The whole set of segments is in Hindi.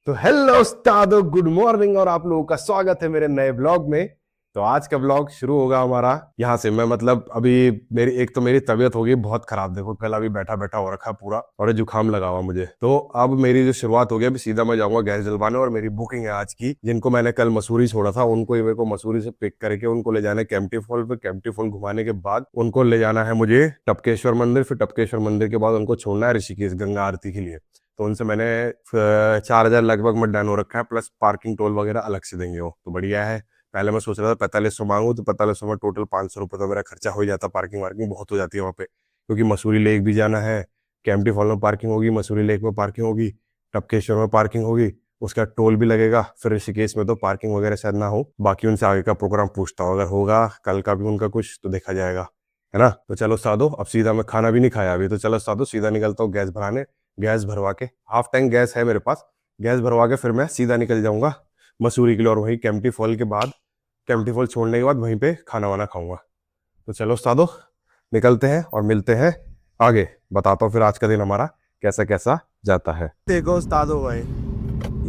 तो हेलो उस्तादो, गुड मॉर्निंग और आप लोगों का स्वागत है मेरे नए ब्लॉग में। तो आज का ब्लॉग शुरू होगा हमारा यहाँ से। मैं मतलब अभी मेरी तबीयत हो गई बहुत खराब। देखो कल अभी बैठा बैठा हो रखा पूरा और ये जुकाम लगा हुआ मुझे। तो अब मेरी जो शुरुआत हो गई, अभी सीधा मैं जाऊंगा गैस जलवाने। और मेरी बुकिंग है आज की। जिनको मैंने कल मसूरी छोड़ा था उनको ही मेरे को मसूरी से पिक करके उनको ले जाना है केम्प्टी फॉल पे। केम्प्टी फॉल घुमाने के बाद उनको ले जाना है मुझे टपकेश्वर मंदिर। फिर टपकेश्वर मंदिर के बाद उनको छोड़ना है ऋषिकेश गंगा आरती के लिए। तो उनसे मैंने 4,000 लगभग में डन हो रखा है, प्लस पार्किंग टोल वगैरह अलग से देंगे वो, तो बढ़िया है। पहले मैं सोच रहा था 4500 मांगू, तो 4500 में टोटल 500 रुपये तो मेरा खर्चा हो ही जाता। पार्किंग वार्किंग बहुत हो जाती है वहाँ पे, क्योंकि मसूरी लेक भी जाना है। केम्प्टी फॉल में पार्किंग होगी, मसूरी लेक में पार्किंग होगी, टपकेश्वर में पार्किंग होगी, उसका टोल भी लगेगा। फिर ऋषिकेश में तो पार्किंग वगैरह शायद ना हो। बाकी उनसे आगे का प्रोग्राम पूछता हूँ, अगर होगा कल का भी उनका कुछ तो देखा जाएगा, है ना। तो चलो साधो, अब सीधा मैं खाना भी नहीं खाया अभी, तो चलो साधो सीधा निकलता हूँ गैस भराने। गैस भरवा के, हाफ टैंक गैस है मेरे पास, गैस भरवा के फिर मैं सीधा निकल जाऊंगा मसूरी के लिए। और वहीं केम्प्टी फॉल के बाद, केम्प्टी फॉल छोड़ने के बाद वहीं पे खाना वाना खाऊंगा। तो चलो उस्तादो निकलते हैं और मिलते हैं आगे। बताता हूँ फिर आज का दिन हमारा कैसा कैसा जाता है। देखो उस्तादो भाई,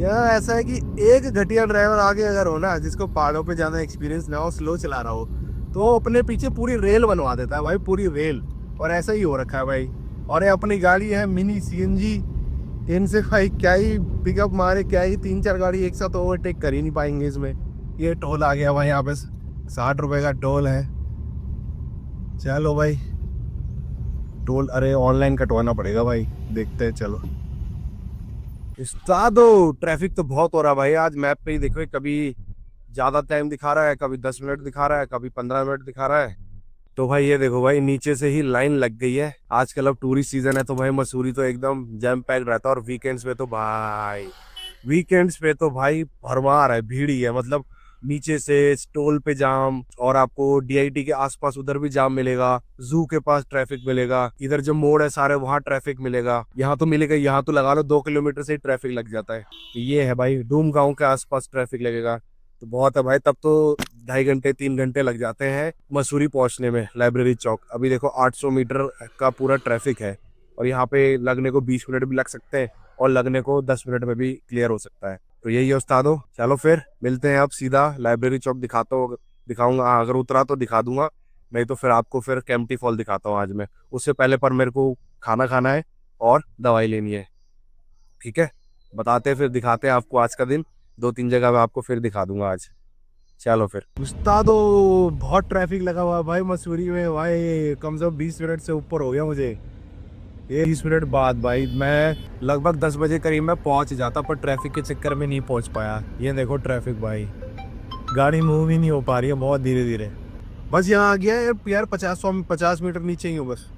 यह ऐसा है कि एक घटिया ड्राइवर आगे अगर हो ना, जिसको पहाड़ों पे ज्यादा एक्सपीरियंस ना हो, स्लो चला रहा हो, तो अपने पीछे पूरी रेल बनवा देता है भाई, पूरी रेल। और ऐसा ही हो रखा है भाई। और ये अपनी गाड़ी है मिनी सीएनजी, इनसे भाई क्या ही पिकअप मारे, क्या ही 3-4 गाड़ी एक साथ ओवरटेक कर ही नहीं पाएंगे इसमें। ये टोल आ गया भाई, यहाँ पे 60 रुपए का टोल है। चलो भाई टोल, अरे ऑनलाइन कटवाना पड़ेगा भाई, देखते हैं चलो। उस्तादो ट्रैफिक तो बहुत हो रहा है भाई। आज मैप पे ही देखो, कभी ज्यादा टाइम दिखा रहा है, कभी 10 मिनट दिखा रहा है, कभी 15 मिनट दिखा रहा है। तो भाई ये देखो भाई, नीचे से ही लाइन लग गई है। आजकल अब टूरिस्ट सीजन है, तो भाई मसूरी तो एकदम जैम पैक रहता है। और वीकेंड्स पे तो भाई भरमार है, भीड़ ही है। मतलब नीचे से टोल पे जाम, और आपको डीआईटी के आसपास उधर भी जाम मिलेगा, जू के पास ट्रैफिक मिलेगा, इधर जो मोड़ है सारे वहां ट्रैफिक मिलेगा, यहाँ तो मिलेगा। यहाँ तो लगा लो 2 किलोमीटर से ही ट्रैफिक लग जाता है। तो ये है भाई, डूम गांव के आसपास ट्रैफिक लगेगा तो बहुत है भाई। तब तो 2.5 घंटे 3 घंटे लग जाते हैं मसूरी पहुंचने में, लाइब्रेरी चौक। अभी देखो 800 मीटर का पूरा ट्रैफिक है, और यहाँ पे लगने को 20 मिनट भी लग सकते हैं, और लगने को 10 मिनट में भी क्लियर हो सकता है। तो यही है उस्तादो, चलो फिर मिलते हैं। अब सीधा लाइब्रेरी चौक दिखाऊंगा, अगर उतरा तो दिखा दूंगा, नहीं तो फिर आपको फिर केम्प्टी फॉल दिखाता हूँ आज मैं। उससे पहले पर मेरे को खाना खाना है और दवाई लेनी है, ठीक है। बताते हैं फिर, दिखाते हैं आपको आज का दिन। 2-3 जगह मैं आपको फिर दिखा दूंगा आज। चलो फिर उस्तादो, बहुत ट्रैफिक लगा हुआ है भाई मसूरी में भाई। कम से कम 20 मिनट से ऊपर हो गया मुझे। ये 20 मिनट बाद भाई मैं लगभग 10 बजे करीब मैं पहुंच जाता, पर ट्रैफिक के चक्कर में नहीं पहुंच पाया। ये देखो ट्रैफिक भाई, गाड़ी मूव ही नहीं हो पा रही है, बहुत धीरे धीरे। बस यहाँ आ गया है यार, 50 मीटर नीचे ही हूँ बस।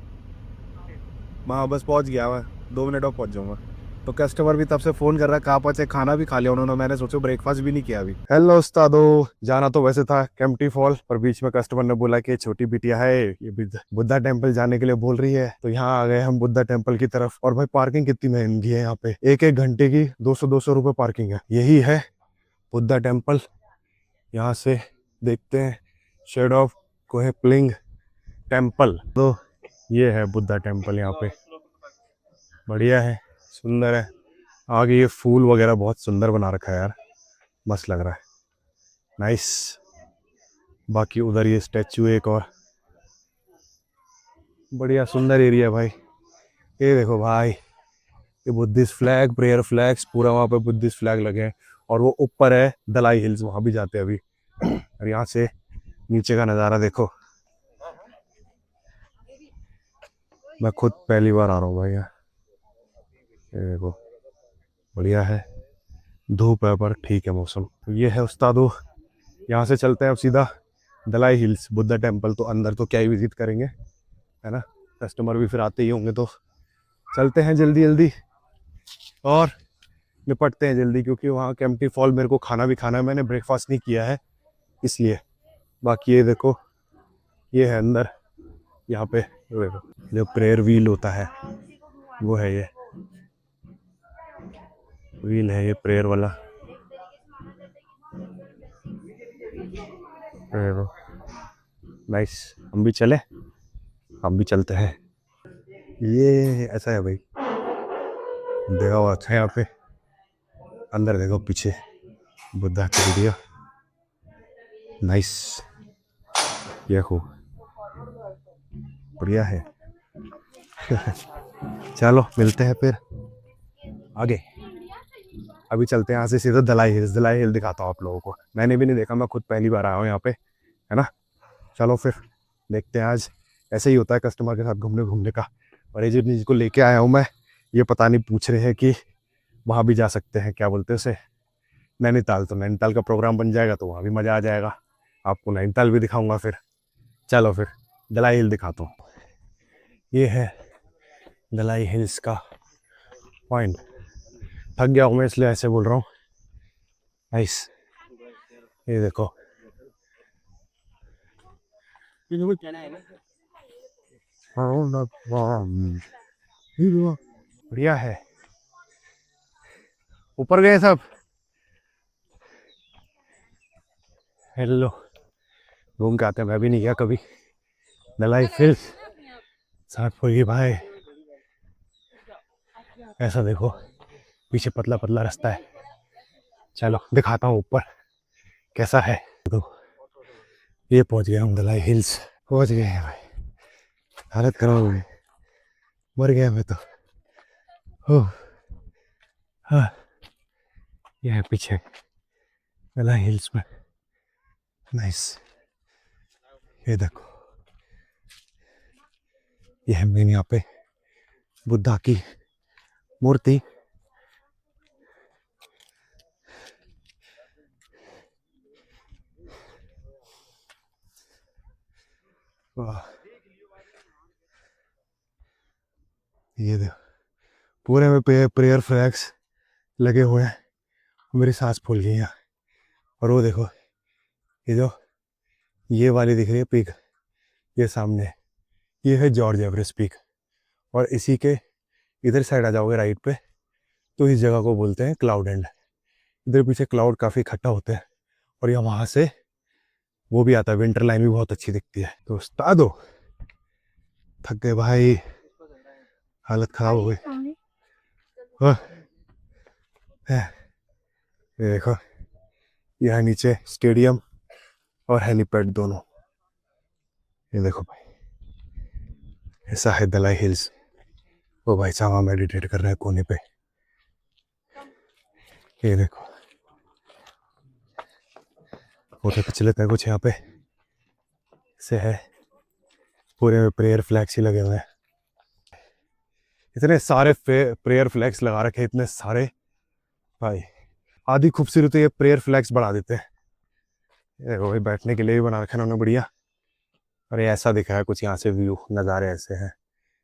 वहाँ बस पहुंच गया मैं, 2 मिनट और पहुंच जाऊंगा। तो कस्टमर भी तब से फोन कर रहा है कहाँ पहुंचे। खाना भी खा लिया उन्होंने, मैंने सोचा ब्रेकफास्ट भी नहीं किया अभी। हेलो उस्तादो, जाना तो वैसे था केम्प्टी फॉल, पर बीच में कस्टमर ने बोला कि छोटी बिटिया है, ये बुद्धा टेम्पल जाने के लिए बोल रही है। तो यहाँ आ गए हम बुद्धा टेम्पल की तरफ। और भाई पार्किंग कितनी महंगी है यहाँ पे, 1-1 घंटे की 200-200 रुपये पार्किंग है। यही है बुद्धा टेम्पल। यहाँ से देखते हैं शेड ऑफ कोहेपलिंग टेम्पल। तो ये है बुद्धा टेम्पल, यहाँ पे बढ़िया है, सुंदर है। आगे ये फूल वगैरह बहुत सुंदर बना रखा है यार, मस्त लग रहा है, नाइस। बाकी उधर ये स्टैचू एक और, बढ़िया सुंदर एरिया है भाई। ये देखो भाई, ये बुद्धिस्ट फ्लैग, प्रेयर फ्लैग्स, पूरा वहाँ पे बुद्धिस्ट फ्लैग लगे हैं। और वो ऊपर है दलाई हिल्स, वहाँ भी जाते हैं अभी। और यहाँ से नीचे का नज़ारा देखो, मैं खुद पहली बार आ रहा हूँ भाई यहाँ। ये देखो बढ़िया है, धूप है पर ठीक है मौसम। तो ये है उस्तादो, यहाँ से चलते हैं अब सीधा दलाई हिल्स, बुद्धा टेम्पल तो अंदर तो क्या ही विजिट करेंगे, है ना। कस्टमर भी फिर आते ही होंगे, तो चलते हैं जल्दी जल्दी और निपटते हैं जल्दी, क्योंकि वहाँ केम्प्टी फॉल मेरे को खाना भी खाना है। मैंने ब्रेकफास्ट नहीं किया है इसलिए। बाकी ये देखो, ये है अंदर, यहाँ पे देखो जो प्रेयर व्हील होता है वो है, ये व्हील है, ये प्रेयर वाला। देखो नाइस, हम भी चले, हम भी चलते हैं। ये ऐसा है भाई, देखा हुआ अच्छा है यहाँ पे। अंदर देखो पीछे बुद्धा की वीडियो, नाइस, ये खूब बढ़िया है। चलो मिलते हैं फिर आगे। अभी चलते हैं यहाँ से सीधा दलाई हिल्स। दलाई हिल दिखाता हूँ आप लोगों को, मैंने भी नहीं देखा, मैं खुद पहली बार आया हूँ यहाँ पे, है ना। चलो फिर देखते हैं। आज ऐसे ही होता है कस्टमर के साथ घूमने घूमने का। और ये जिसको लेके आया हूँ मैं, ये पता नहीं पूछ रहे हैं कि वहाँ भी जा सकते हैं, क्या बोलते हैं उसे, नैनीताल। तो नैनीताल का प्रोग्राम बन जाएगा तो वहाँ भी मज़ा आ जाएगा, आपको नैनीताल भी दिखाऊंगा फिर। चलो फिर दलाई हिल दिखाता हूँ। ये है दलाई हिल्स का पॉइंट। थक गया हूँ मैं इसलिए ऐसे बोल रहा हूँ। नाइस, ये देखो बढ़िया है। ऊपर गए सब, हेलो, घूम के आते हैं। मैं भी नहीं गया कभी दलाई हिल्स। साथ होगी भाई, ऐसा देखो पीछे पतला पतला रास्ता है। चलो दिखाता हूँ ऊपर कैसा है। तो ये पहुंच गया हूँ दलाई हिल्स, पहुंच गए हैं भाई। हालत खराब हो गई, मर गया मैं तो। ओह हाँ, ये है पीछे दलाई हिल्स में, नाइस। ये देखो, ये है मेन यहाँ पे बुद्धा की मूर्ति। वाह, ये देखो पूरे में प्रेयर फ्लैग्स लगे हुए हैं। मेरी सांस फूल गई यहाँ। और वो देखो, ये जो ये वाली दिख रही है पीक, ये सामने, ये है जॉर्ज एवरेस्ट पीक। और इसी के इधर साइड आ जाओगे राइट पे, तो इस जगह को बोलते हैं क्लाउड एंड। इधर पीछे क्लाउड काफ़ी इकट्ठा होते हैं और यहाँ वहाँ से वो भी आता है, विंटर लाइन भी बहुत अच्छी दिखती है। तो उस्ताद हो, थक गए भाई, हालत खराब हो गई। हाँ, ये देखो, यहाँ नीचे स्टेडियम और हेलीपैड दोनों। ये देखो भाई, ऐसा है दलाई हिल्स। वो भाई साहब वहाँ मेडिटेट कर रहे हैं कोने पे। ये देखो, फोटो खींच लेते हैं कुछ यहाँ पे से है। पूरे में प्रेयर फ्लैग्स ही लगे हुए हैं। इतने सारे प्रेयर फ्लैग्स लगा रखे, इतने सारे भाई। आधी खूबसूरती ये प्रेयर फ्लैग्स बढ़ा देते हैं। ये देखो भाई, बैठने के लिए भी बना रखा है उन्होंने बढ़िया। और ये ऐसा दिख रहा है कुछ यहाँ से व्यू, नज़ारे ऐसे हैं।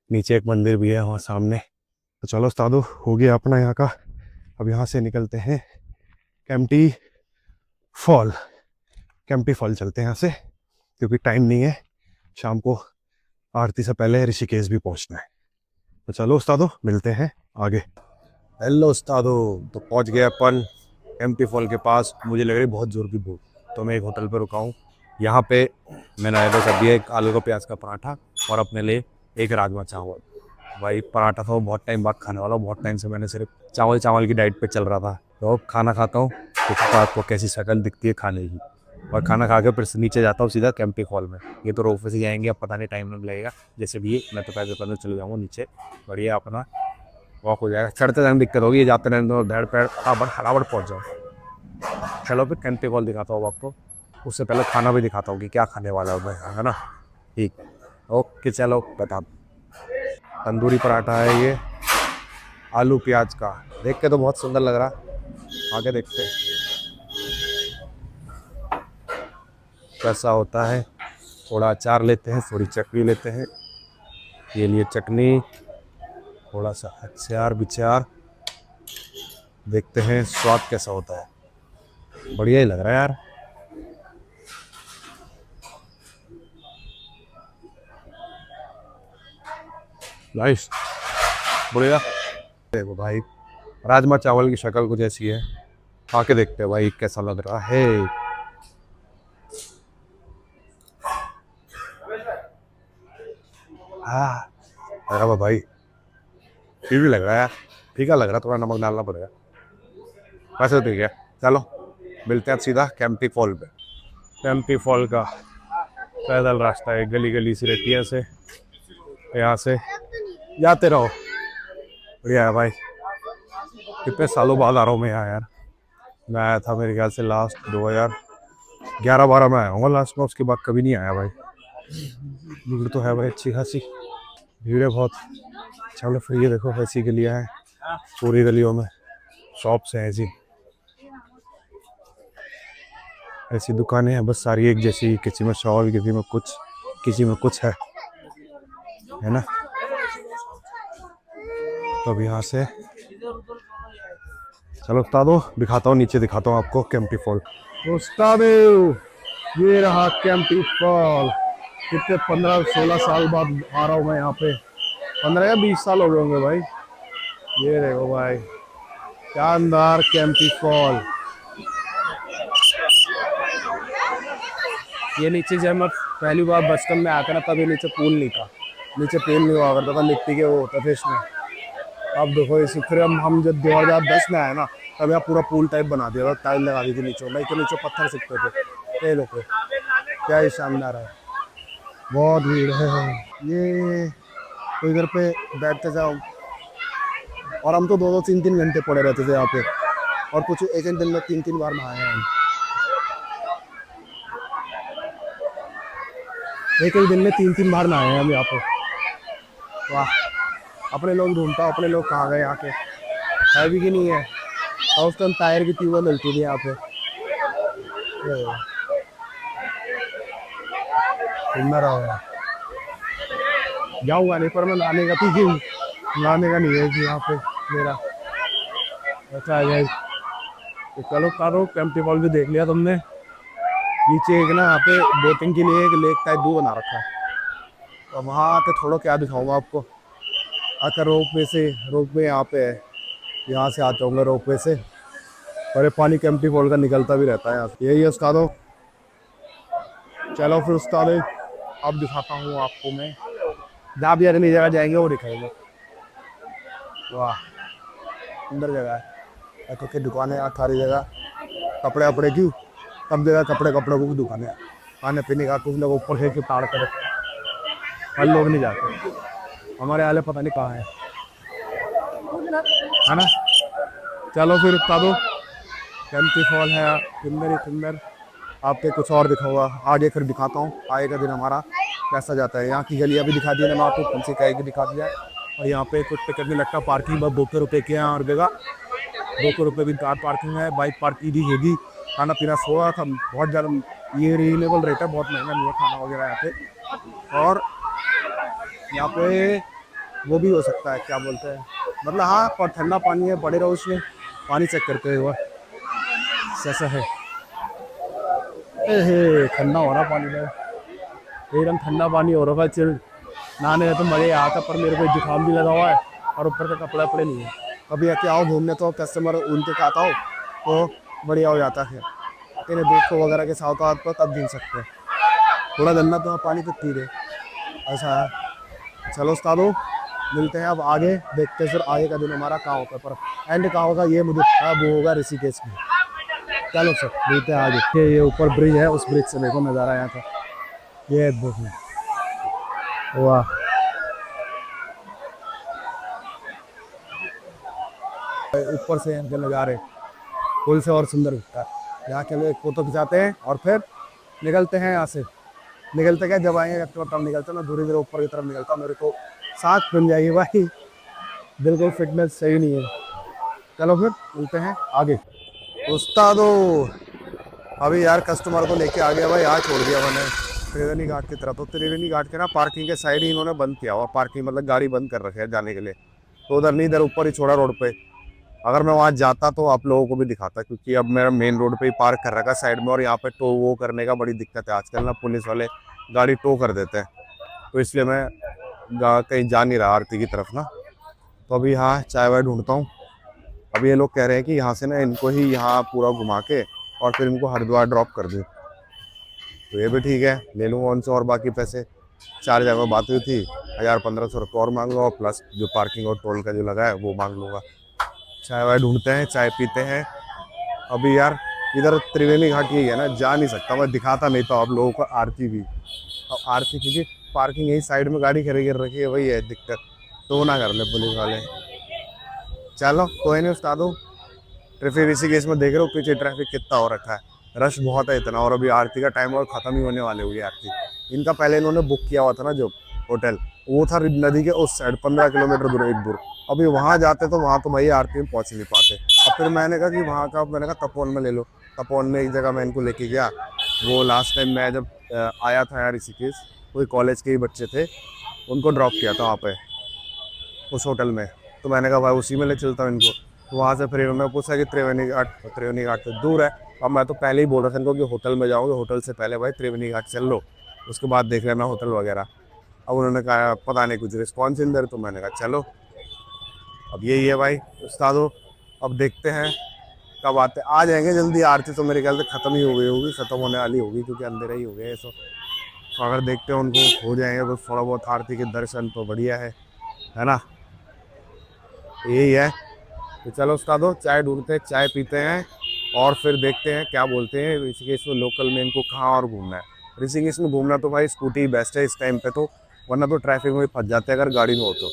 नीचे एक मंदिर भी है वहाँ सामने। तो चलो उस्तादो, हो गया अपना यहाँ का। अब यहाँ से निकलते हैं केम्प्टी फॉल। केम्प्टी फॉल चलते हैं यहाँ से, क्योंकि टाइम नहीं है, शाम को आरती से पहले ऋषिकेश भी पहुँचना है। तो चलो उस्तादो, मिलते हैं आगे। हेलो उस्तादो, तो पहुँच गए अपन केम्प्टी फॉल के पास। मुझे लग रही बहुत ज़ोर की भूख, तो मैं एक होटल पर रुका हूँ। यहाँ पे मैंने आया था सब्जी, एक आलू का प्याज का पराठा और अपने लिए एक राजमा चावल। भाई पराठा था वो बहुत टाइम बाद खाने वाला, बहुत टाइम से मैंने सिर्फ चावल की डाइट पे चल रहा था। तो अब खाना खाता हूँ, तो आपको कैसी शक्ल दिखती है खाने की। और खाना खा के फिर नीचे जाता हूँ सीधा कैंपिंग हॉल में। ये तो रोप से जाएंगे, अब पता नहीं टाइम नहीं लगेगा, जैसे भी मैं तो पैसे करने चले जाऊँगा नीचे, बढ़िया अपना वॉक हो जाएगा। चढ़ते जाने दिक्कत होगी, ये जाते रहने दो, धड़ पैर हराबड़ पहुँच जाओ। चलो फिर कैंपिंग हॉल दिखाता हूँ आपको, उससे पहले खाना भी दिखाता हूँ कि क्या खाने वाला हूँ मैं, है ना। ठीक, ओके चलो बता। तंदूरी पराठा है ये, आलू प्याज का। देख के तो बहुत सुंदर लग रहा, आगे देखते हैं कैसा होता है। थोड़ा अचार लेते हैं, थोड़ी चटनी लेते हैं। ये लिए चटनी, थोड़ा सा अचार विचार, देखते हैं स्वाद कैसा होता है। बढ़िया ही लग रहा है यार। नाइस, बढ़िया। देखो भाई, राजमा चावल की शक्ल कुछ ऐसी है, खा के देखते हैं भाई कैसा लग रहा है। हाँ, अरे भाई ठीक भी लग रहा है यार, फीका लग रहा है, थोड़ा नमक डालना पड़ेगा। वैसे ठीक है। चलो मिलते हैं अब सीधा कैंपटी फॉल पे। कैंपटी फॉल का पैदल रास्ता है, गली गली सी रहती है से, यहाँ से जाते रहो। बढ़िया है भाई। कितने सालों बाद आ रहा हूँ मैं यहाँ यार। मैं आया था मेरे ख्याल से लास्ट 2011-12 में आया हूँ लास्ट में, उसके बाद कभी नहीं आया भाई। भीड़ तो है भाई अच्छी खासी, भीड़ है बहुत। चलो फिर ये देखो ऐसी गलियाँ हैं, पूरी गलियों में शॉप्स हैं, ऐसी दुकानें हैं बस सारी एक जैसी, किसी में शॉल, किसी में कुछ है ना। तो अब यहाँ से चलो उस्तादो दिखाता हूँ, नीचे दिखाता हूँ आपको कैंपटी फॉल। उस्तादो ये रहा कैंपटी फॉल। कितने 15-16 साल बाद आ रहा हूँ मैं यहाँ पे, 15 या 20 साल हो गए होंगे भाई। ये देखो भाई शानदार कैंपटी फॉल। ये नीचे जब मैं पहली बार बचपन में आया था ना, तब ये नीचे पूल नहीं था, नीचे पूल नहीं हुआ करता था, मिट्टी के वो होता थे इसमें। अब देखो इस फिर हम जब 2010 में आए ना, तब यहाँ पूरा पूल टाइप बना दिया था, टाइल लगा दी थी नीचे, नहीं तो नीचे पत्थर सिकते थे। ये लोग क्या ही शानदार है, बहुत भीड़ है। ये तो इधर पे बैठते जाओ, और हम तो 2-2 3-3 घंटे पड़े रहते थे यहाँ पे, और कुछ एक दिन में 3-3 बार नहाए हैं हम। एक दिन में 3-3 बार नहाए हैं हम यहाँ पे। वाह, अपने लोग ढूंढता हूँ, अपने लोग कहाँ गए यहाँ के, है भी कि नहीं है। और उस टाइम टायर की ट्यूबें मिलती थी यहाँ पे। जाऊँगा नहीं पर मैं नहाने का पीछे, नहाने का नहीं है कि यहाँ पे मेरा अच्छा आ जाए। तो चलो कारो कैंपटी फॉल भी देख लिया तुमने। नीचे एक ना यहाँ पे बोटिंग के लिए एक लेक टाइप भी बना रखा है, तो वहाँ आके थोड़ा क्या दिखाऊंगा आपको। आकर रोप वे यहाँ पे है, यहाँ से आते होंगे रोप वे से, और ये पानी कैंपटी फॉल का निकलता भी रहता है यहाँ से। यही है उस्तादो। चलो फिर उस्ताद अब दिखाता हूँ आपको मैं, जहाँ भी अगली जगह जाएंगे वो दिखाएंगे। वाह सुंदर जगह है, क्योंकि दुकानें यहाँ सारी जगह, कपड़े वपड़े की सब जगह, कपड़े की दुकानें, खाने पीने का। कुछ लोग ऊपर से ताड़ कर, हर लोग नहीं जाते, हमारे आले पता नहीं कहाँ है ना। चलो फिर उस्तादो कैंपटी फॉल है सुंदर ही सुंदर, आपके कुछ और दिखाऊंगा आगे, फिर दिखाता हूँ आगे का दिन हमारा कैसा जाता है। यहाँ की गलियाँ भी दिखा दी मैंने आपको, कौन सी कहीं दिखा दिया है। और यहाँ पे कुछ टिकट नहीं लगता, पार्किंग बस 200 रुपये के यहाँ हर जगह, 200 रुपये की कार पार्किंग है, बाइक पार्किंग भी हैगी। खाना पीना सोया था बहुत ज़्यादा, ये रीजनेबल रेट है, बहुत महंगा नहीं है खाना वगैरह यहाँ पे। और यहाँ पे वो भी हो सकता है, क्या बोलते हैं, मतलब हाँ पर ठंडा पानी है, पड़े रहो उसमें, पानी चेक करते हुए कैसा है। ठंडा हो रहा पानी में, एकदम ठंडा पानी हो रहा है, चिल नहाने में तो मज़े आता, पर मेरे को जुकाम भी लगा हुआ है और ऊपर का कपड़े वपड़े नहीं है। कभी आके आओ घूमने, तो कस्टमर उनके साथ आओ तो बढ़िया हो जाता है। तेरे दोस्तों वगैरह के साथ आओ तो तब घूम सकते हैं, थोड़ा गंदा तो पानी तो पी रहे, ऐसा है। चलो उस्तादो मिलते हैं अब आगे, देखते हैं फिर आगे का दिन हमारा कहाँ होता है, पर एंड कहाँ होगा ये मुझे पता, वो होगा ऋषिकेश में। चलो सर मिलते हैं आगे। ये ऊपर ब्रिज है, उस ब्रिज से देखो नज़ारा यहाँ का, ये देखो वाह, ऊपर से यहाँ के नज़ारे पुल से और सुंदर दिखता है। यहाँ के लोग फोटो खिंचाते हैं और फिर निकलते हैं यहाँ से। निकलते क्या, जब आएंगे तब निकलते ना, धीरे धीरे ऊपर की तरफ निकलता, मेरे को सांस बन जाएगी भाई, बिल्कुल फिटनेस सही नहीं है। चलो फिर मिलते हैं आगे। उस्तादो अभी यार कस्टमर को लेके आ गया भाई, यहाँ छोड़ दिया मैंने त्रिवेणी घाट की तरफ। तो त्रिवेणी घाट के ना पार्किंग के साइड ही इन्होंने बंद किया हुआ, पार्किंग मतलब गाड़ी बंद कर रखे है जाने के लिए, तो उधर नहीं, इधर ऊपर ही छोड़ा रोड पे। अगर मैं वहाँ जाता तो आप लोगों को भी दिखाता, क्योंकि अब मेरा मेन रोड पे ही पार्क कर रखा साइड में, और यहाँ पे टो वो करने का बड़ी दिक्कत है आजकल ना, पुलिस वाले गाड़ी टो कर देते हैं, तो इसलिए मैं कहीं जा नहीं रहा आरती की तरफ ना। तो अभी यहाँ चाय वाय ढूंढता हूँ। अभी ये लोग कह रहे हैं कि यहाँ से ना इनको ही यहाँ पूरा घुमा के और फिर इनको हरिद्वार ड्रॉप कर दूँ, तो ये भी ठीक है, ले लूँगा उनसे और बाकी पैसे। 4 जगह बात हुई थी, 1000-1500 रुपये और मांग लो, और प्लस जो पार्किंग और टोल का जो लगा है वो मांग लूँगा। चाय वाय ढूंढते हैं, चाय पीते हैं, अभी यार इधर त्रिवेणी घाट यही है ना, जा नहीं सकता मैं, दिखाता नहीं था आप लोगों को आरती भी। अब आरती क्योंकि पार्किंग यही साइड में गाड़ी खड़ी कर रखी है, वही है दिक्कत, तो ना कर ले पुलिस वाले। चलो कोई नहीं उस्तादो, ट्रैफिक ऋषिकेश में देख रहे हो पीछे ट्रैफिक कितना हो रखा है, रश बहुत है इतना, और अभी आरती का टाइम और खत्म ही होने वाले हुई आरती। इनका पहले इन्होंने बुक किया हुआ था ना जो होटल, वो था नदी के उस साइड 15 किलोमीटर दूर, एक दूर। अभी वहाँ जाते तो वहाँ तो भाई आरती में पहुँच नहीं पाते। अब फिर मैंने कहा कि वहाँ का, मैंने कहा तपोवन में ले लो। तपोवन में एक जगह मैं इनको लेके गया, वो लास्ट टाइम मैं जब आया था यार ऋषिकेश, कोई कॉलेज के ही बच्चे थे, उनको ड्रॉप किया था वहाँ पे उस होटल में। तो मैंने कहा भाई उसी में ले चलता हूँ इनको। तो वहाँ से फिर उन्होंने पूछा कि त्रिवेणी घाट से दूर है। अब मैं तो पहले ही बोल रहा था इनको कि होटल में जाओगे, होटल से पहले भाई त्रिवेणी घाट चल लो, उसके बाद देख लेना होटल वगैरह। अब उन्होंने कहा पता नहीं कुछ रिस्पॉन्स इन दर, तो मैंने कहा चलो अब यही है भाई उस्तादो। अब देखते हैं कब आते, आ जाएंगे जल्दी। आरती तो मेरे ख्याल से ख़त्म ही हो गई होगी, ख़त्म होने वाली होगी क्योंकि अंधेरा ही हो गया है। तो अगर देखते हैं उनको हो जाएंगे कुछ थोड़ा बहुत आरती के दर्शन तो बढ़िया है ना, यही है। तो चलो उस्तादो चाय ढूंढते हैं, चाय पीते हैं, और फिर देखते हैं क्या बोलते हैं ऋषिकेश में लोकल में इनको कहाँ और घूमना है। ऋषिकेश में घूमना तो भाई स्कूटी बेस्ट है इस टाइम पे तो, वरना तो ट्रैफिक में फंस जाते हैं अगर गाड़ी में हो तो।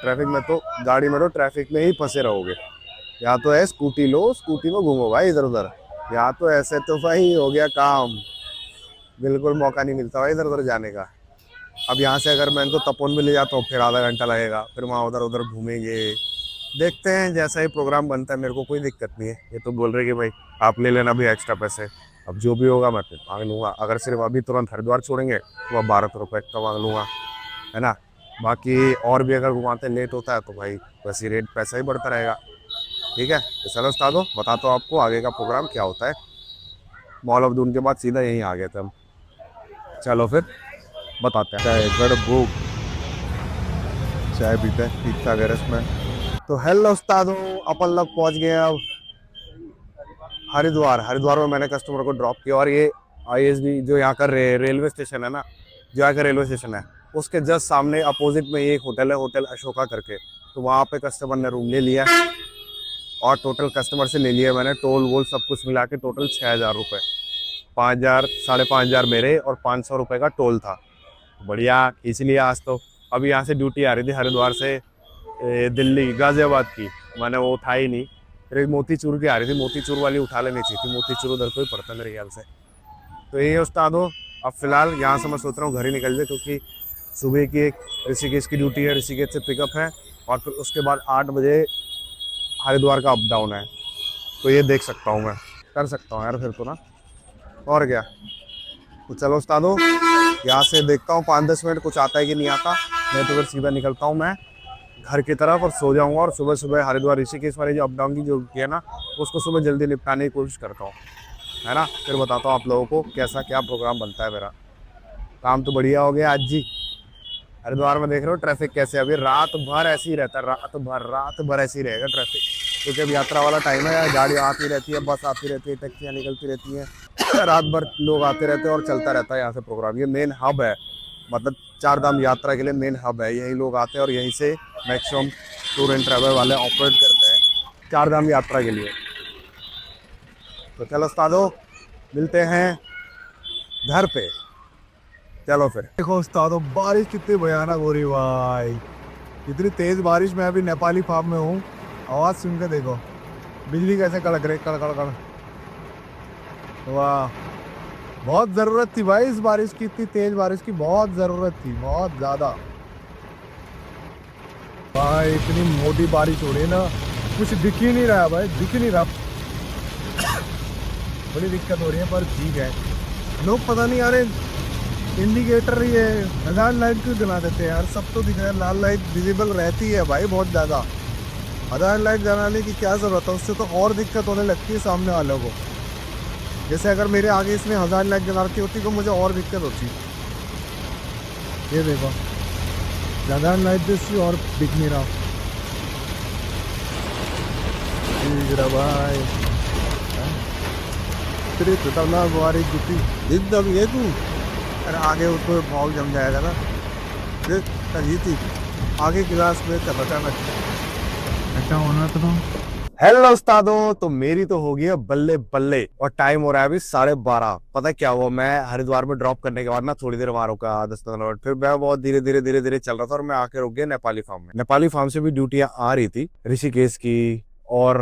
ट्रैफिक में तो, गाड़ी में तो ट्रैफिक में ही फंसे रहोगे। या तो है स्कूटी लो, स्कूटी में घूमो भाई इधर उधर, या तो ऐसे तो भाई हो गया काम, बिल्कुल मौका नहीं मिलता भाई इधर उधर जाने का। अब यहाँ से अगर मैं इनको तपोवन में ले जाता हूँ फिर आधा घंटा लगेगा, फिर वहाँ उधर उधर घूमेंगे। देखते हैं जैसा ही प्रोग्राम बनता है, मेरे को कोई दिक्कत नहीं है। ये तो बोल रहे कि भाई आप ले लेना भी एक्स्ट्रा पैसे, अब जो भी होगा मैं फिर मांग लूँगा। अगर सिर्फ अभी तुरंत हरिद्वार छोड़ेंगे तो अब 1200 रुपये एक्स्ट्रा मांग लूँगा, है ना। बाकी और भी अगर घुमाते लेट होता है तो भाई वैसे रेट पैसा ही बढ़ता रहेगा। ठीक है, तो चलो उस्तादो बताता हूँ आपको आगे का प्रोग्राम क्या होता है। मॉल ऑफ दून के बाद सीधा यहीं आ गए थे हम। चलो फिर बताते हैं। चाय गड़बूक, चाय पीते हैं ठीक ठाक है रस्म में। तो हेलो उस्तादो, अपन लोग पहुंच गए अब हरिद्वार। हरिद्वार में मैंने कस्टमर को ड्रॉप किया, और ये ISB जो यहाँ का रेलवे स्टेशन है ना, जो यहाँ का रेलवे स्टेशन है उसके जस्ट सामने अपोजिट में एक होटल है, होटल अशोका करके। तो वहाँ पे कस्टमर ने रूम ले लिया, और टोटल कस्टमर से ले लिया मैंने टोल वोल सब कुछ मिला के टोटल 6000 रुपये। 5000 5,500 मेरे और 500 रुपये का टोल था। बढ़िया खींच लिया आज तो। अभी यहाँ से ड्यूटी आ रही थी हरिद्वार से दिल्ली गाजियाबाद की, मैंने वो उठा ही नहीं। फिर एक मोतीचूर की आ रही थी, मोतीचूर वाली उठा लेनी चाहिए थी, मोतीचूर उधर को ही पड़ता है मेरे ख्याल से। तो यही उस्तादो, अब फिलहाल यहाँ से मैं सोच रहा हूँ घर ही निकल जाए, क्योंकि सुबह की एक ऋषिकेश की ड्यूटी है, ऋषिकेश से पिकअप है, और फिर उसके बाद 8 बजे हरिद्वार का अप डाउन है। तो ये देख सकता हूँ मैं, कर सकता हूँ यार फिर तो ना, और क्या। तो चलो उस्तादो यहाँ से देखता हूँ 5-10 मिनट कुछ आता है कि नहीं आता, नहीं तो फिर सीधा निकलता हूँ मैं घर की तरफ और सो जाऊँगा। और सुबह सुबह हरिद्वार ऋषिकेश वाली जो अप डाउन की जो है ना, उसको सुबह जल्दी निपटाने की कोशिश करता हूँ, है ना। फिर बताता हूँ आप लोगों को कैसा क्या प्रोग्राम बनता है मेरा। काम तो बढ़िया हो गया आज जी। हरिद्वार में देख रहे हो ट्रैफिक कैसे, अभी रात भर ऐसे ही रहता है, रात भर ऐसे ही रहेगा ट्रैफिक, क्योंकि अब यात्रा वाला टाइम है, गाड़ी आती रहती है, बस आती रहती है, टैक्सियाँ निकलती रहती हैं, रात भर लोग आते रहते हैं और चलता रहता है यहाँ से प्रोग्राम। ये मेन हब है, मतलब 4 धाम यात्रा के लिए मेन हब है, यही लोग आते हैं और यहीं से मैक्सिमम टूर एंड ट्रैवल वाले ऑपरेट करते हैं 4 धाम यात्रा के लिए। तो चलो उस्तादो मिलते हैं घर पे, चलो फिर। देखो उस्तादो बारिश कितनी भयानक हो रही भाई, इतनी तेज बारिश। मैं अभी नेपाली फार्म में हूँ, आवाज़ सुन के देखो बिजली कैसे कड़क रही, कड़ कड़ कड़। वाह, बहुत ज़रूरत थी भाई इस बारिश की, इतनी तेज बारिश की बहुत ज़रूरत थी, बहुत ज़्यादा भाई। इतनी मोटी बारिश हो रही है ना, कुछ दिख ही नहीं रहा भाई, दिख ही नहीं रहा, बड़ी दिक्कत हो रही है। पर ठीक है, लोग पता नहीं यार इंडिकेटर ये हज़ार लाइट क्यों जला देते हैं यार, सब तो दिख रहा है, लाल लाइट विजिबल रहती है भाई बहुत ज़्यादा। हज़ार लाइट जलाने की क्या ज़रूरत है, उससे तो और दिक्कत होने लगती है सामने वालों को। जैसे अगर मेरे आगे इसमें 1000 लाइट जला रखी होती तो मुझे और दिक्कत होती। ये देखो 1000 लाइट से और दिख नहीं रहा भाई, तेरी खतरनाक बारिश जुटी एकदम ये तू। अरे आगे उसको भाव जम जाएगा ना, देख थी आगे गिलास में चपटा अच्छा होना तो। हेलो उस्तादों, तो मेरी तो हो गई है बल्ले बल्ले और टाइम हो रहा है अभी 12:30। पता है क्या हुआ, मैं हरिद्वार में ड्रॉप करने के बाद ना थोड़ी देर वहां रुका, 10-15 मिनट, फिर मैं बहुत धीरे धीरे चल रहा था और मैं आके रुक गया नेपाली फार्म में। नेपाली फार्म से भी ड्यूटियां आ रही थी, ऋषिकेश की और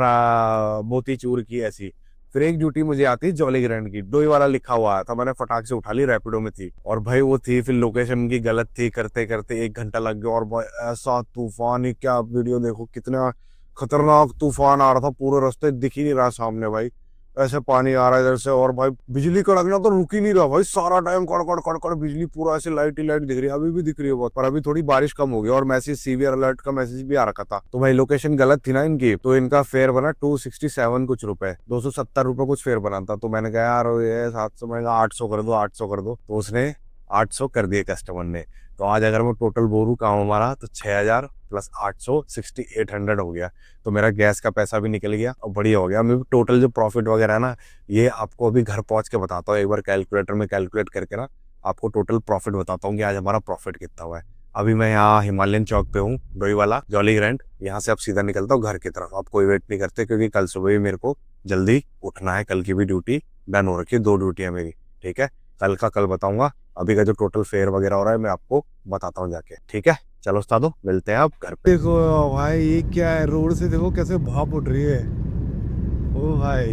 मोतीचूर की ऐसी। फिर एक ड्यूटी मुझे आती है जॉली ग्रैंड की, डोई वाला लिखा हुआ था, मैंने फटाक से उठा ली, रैपिडो में थी और भाई वो थी, फिर लोकेशन की गलत थी, करते करते 1 घंटा लग गया। और भाई ऐसा तूफान ही, क्या आप वीडियो देखो, कितना खतरनाक तूफान आ रहा था, पूरे रास्ते दिख ही नहीं रहा सामने भाई, ऐसे पानी आ रहा है इधर से। और भाई बिजली कड़कना तो रुक ही नहीं रहा भाई, सारा टाइम कड़कड़ कड़कड़ बिजली, पूरा ऐसे लाइट ही लाइट दिख रही है, अभी भी दिख रही है बहुत। पर अभी थोड़ी बारिश कम हो गई और मैसेज सीवियर अलर्ट का मैसेज भी आ रखा था। तो भाई लोकेशन गलत थी ना इनकी, तो इनका फेयर बना 267 कुछ रुपए, 270 रुपए कुछ फेयर बना था। तो मैंने कहा यार ये 700, मैंने कहा 800 कर दो, 800 कर दो, तो उसने 800 कर दिए कस्टमर ने। तो आज अगर मैं टोटल बोलूं काम हमारा, तो 6000 प्लस 800 6800 हो गया। तो मेरा गैस का पैसा भी निकल गया और बढ़िया हो गया। मैं टोटल जो प्रॉफिट वगैरह है ना, ये आपको अभी घर पहुंच के बताता हूँ, एक बार कैलकुलेटर में कैलकुलेट करके ना आपको टोटल प्रॉफिट बताता हूँ कि आज हमारा प्रॉफिट कितना हुआ है। अभी मैं यहाँ हिमालयन चौक पे हूँ, डोई वाला जॉली ग्रैंड, यहाँ से अब सीधा निकलता हूँ घर की तरफ। आप कोई वेट नहीं करते क्योंकि कल सुबह ही मेरे को जल्दी उठना है, कल की भी ड्यूटी डन हो रखी है, 2 ड्यूटियां मेरी। ठीक है, कल का कल बताऊंगा, अभी का जो टोटल फेयर वगैरह हो रहा है मैं आपको बताता हूँ जाके। ठीक है, चलो उस्तादो मिलते हैं आप घर पे। देखो भाई ये क्या है, रोड से देखो कैसे भाप उठ रही है। ओ भाई,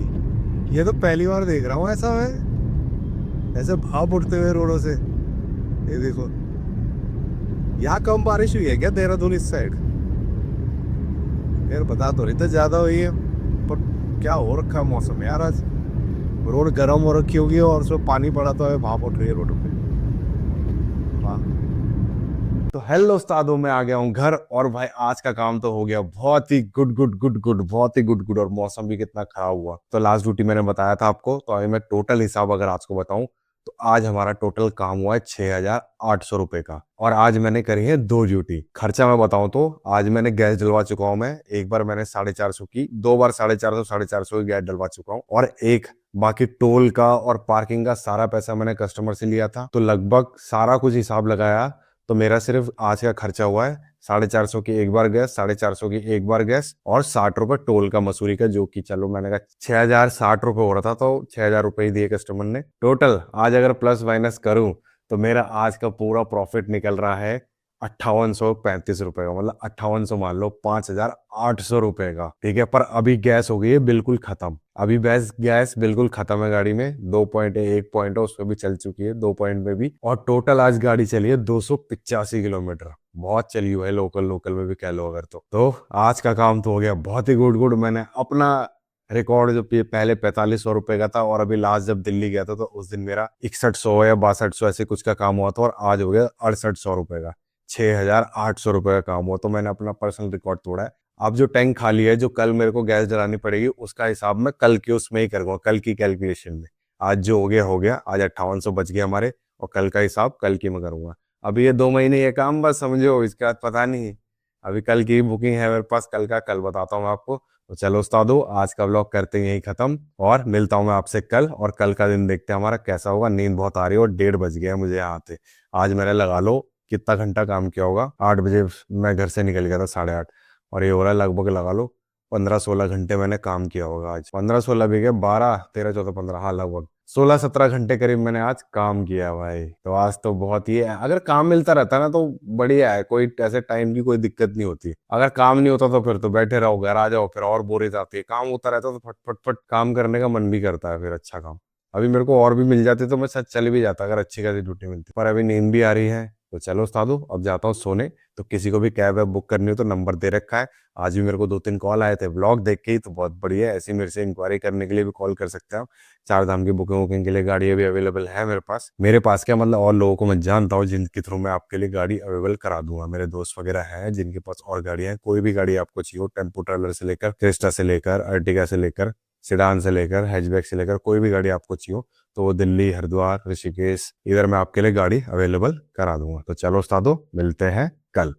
ये तो पहली बार देख रहा हूँ ऐसा, मैं ऐसे भाप उठते हुए रोडों से। ये देखो, यहाँ कम बारिश हुई है क्या देहरादून इस साइड? यार बता तो रही था ज्यादा हुई है, पर क्या हो रखा है मौसम यार आज, रोड गर्म हो रखी होगी और उसमें पानी पड़ा तो है, भाप उठ रही है रोड पे। वाह। तो हेलो उस्तादों, मैं आ गया हूँ घर और भाई आज का काम तो हो गया बहुत ही गुड गुड गुड गुड, बहुत ही गुड गुड, और मौसम भी कितना खराब हुआ। तो लास्ट ड्यूटी मैंने बताया था आपको, तो अभी मैं टोटल हिसाब अगर आपको बताऊं, तो आज हमारा टोटल काम हुआ है 6800 रुपए का। और आज मैंने करी है 2 ड्यूटी। खर्चा मैं बताऊं तो आज मैंने गैस डलवा चुका हूं, मैं एक बार मैंने 450 की, 2 बार 450 की गैस डलवा चुका हूँ, और एक बाकी टोल का और पार्किंग का सारा पैसा मैंने कस्टमर से लिया था। तो लगभग सारा कुछ हिसाब लगाया तो मेरा सिर्फ आज का खर्चा हुआ है 450 की एक बार गैस, 450 की एक बार गैस, और 60 रुपए टोल का मसूरी का, जो कि चलो मैंने कहा 6060 रुपए हो रहा था, तो 6000 रुपए ही दिए कस्टमर ने टोटल। आज अगर प्लस माइनस करूं तो मेरा आज का पूरा प्रॉफिट निकल रहा है 5835 रुपए का, मतलब 5800 मान लो, 5800 रुपए का। ठीक है, पर अभी गैस हो गई है बिल्कुल खत्म, अभी गैस गैस बिल्कुल खत्म है गाड़ी में। 2 पॉइंट है, 1 पॉइंट है उसमें भी चल चुकी है, 2 पॉइंट में भी। और टोटल आज गाड़ी चली है 285 किलोमीटर, बहुत चली हुई है, लोकल लोकल में भी कह लो अगर। तो आज का काम तो हो गया बहुत ही गुड गुड। मैंने अपना रिकॉर्ड जो पहले 4500 रुपए का था, और अभी लास्ट जब दिल्ली गया था तो उस दिन मेरा 6100 या 6200 ऐसे कुछ का काम हुआ था, और आज हो गया 6800 रुपए का, 6800 रुपए का काम हुआ। तो मैंने अपना पर्सनल रिकॉर्ड तोड़ा है। अब जो टैंक खाली है, जो कल मेरे को गैस डलानी पड़ेगी, उसका हिसाब मैं कल के उसमें ही करूंगा, कल की कैलकुलेशन में। आज जो हो गया, आज 5800 बच गए हमारे, और कल का हिसाब कल की मैं करूंगा। अभी ये 2 महीने ये काम बस समझो, इसके बाद पता नहीं, अभी कल की बुकिंग है मेरे पास, कल का कल बताता हूँ मैं आपको। तो चलो उस्तादो, आज का व्लॉग करते हैं यही खत्म, और मिलता हूँ मैं आपसे कल, और कल का दिन देखते हैं हमारा कैसा होगा। नींद बहुत आ रही है और 1:30 बज गया है मुझे यहाँ आते। आज मैंने लगा लो कितना घंटा काम किया होगा, 8 बजे मैं घर से निकल गया था, 8:30, और ये हो रहा है लगभग लगा लो 15-16 घंटे मैंने काम किया होगा आज। 15-16 भी गए, 12-13-14-15, हाँ लगभग 16-17 घंटे करीब मैंने आज काम किया भाई। तो आज तो बहुत ही है, अगर काम मिलता रहता ना तो बढ़िया है, कोई ऐसे टाइम की कोई दिक्कत नहीं होती। अगर काम नहीं होता तो फिर तो बैठे रहो, घर आ जाओ, फिर और बोरियत आती है। काम होता रहता तो फट फट फट काम करने का मन भी करता है, फिर अच्छा काम। अभी मेरे को और भी मिल जाते तो मैं सच चले भी जाता, अगर अच्छी खासी ड्यूटी मिलती, पर अभी नींद भी आ रही है। तो चलो उस्तादो, अब जाता हूँ सोने। तो किसी को भी कैब वैब बुक करनी हो तो नंबर दे रखा है। आज भी मेरे को 2-3 कॉल आए थे व्लॉग देख के ही, तो बहुत बढ़िया है। ऐसी मेरे से इंक्वायरी करने के लिए भी कॉल कर सकते हैं आप। 4 धाम की बुकिंग वुकिंग के लिए गाड़ी अभी अवेलेबल है मेरे पास। मेरे पास क्या मतलब, और लोगों को मैं जानता हूँ जिनके थ्रू मैं आपके लिए गाड़ी अवेलेबल करा दूंगा। मेरे दोस्त वगैरह हैं जिनके पास और गाड़ियां हैं। कोई भी गाड़ी आपको चाहिए हो, टेम्पो ट्रेवलर से लेकर, क्रिस्टा से लेकर, अर्टिगा से लेकर, सिडान से लेकर, हैचबैक से लेकर, कोई भी गाड़ी आपको चाहिए हो, तो वो दिल्ली, हरिद्वार, ऋषिकेश, इधर मैं आपके लिए गाड़ी अवेलेबल करा दूंगा। तो चलो उस्तादो, मिलते हैं कल।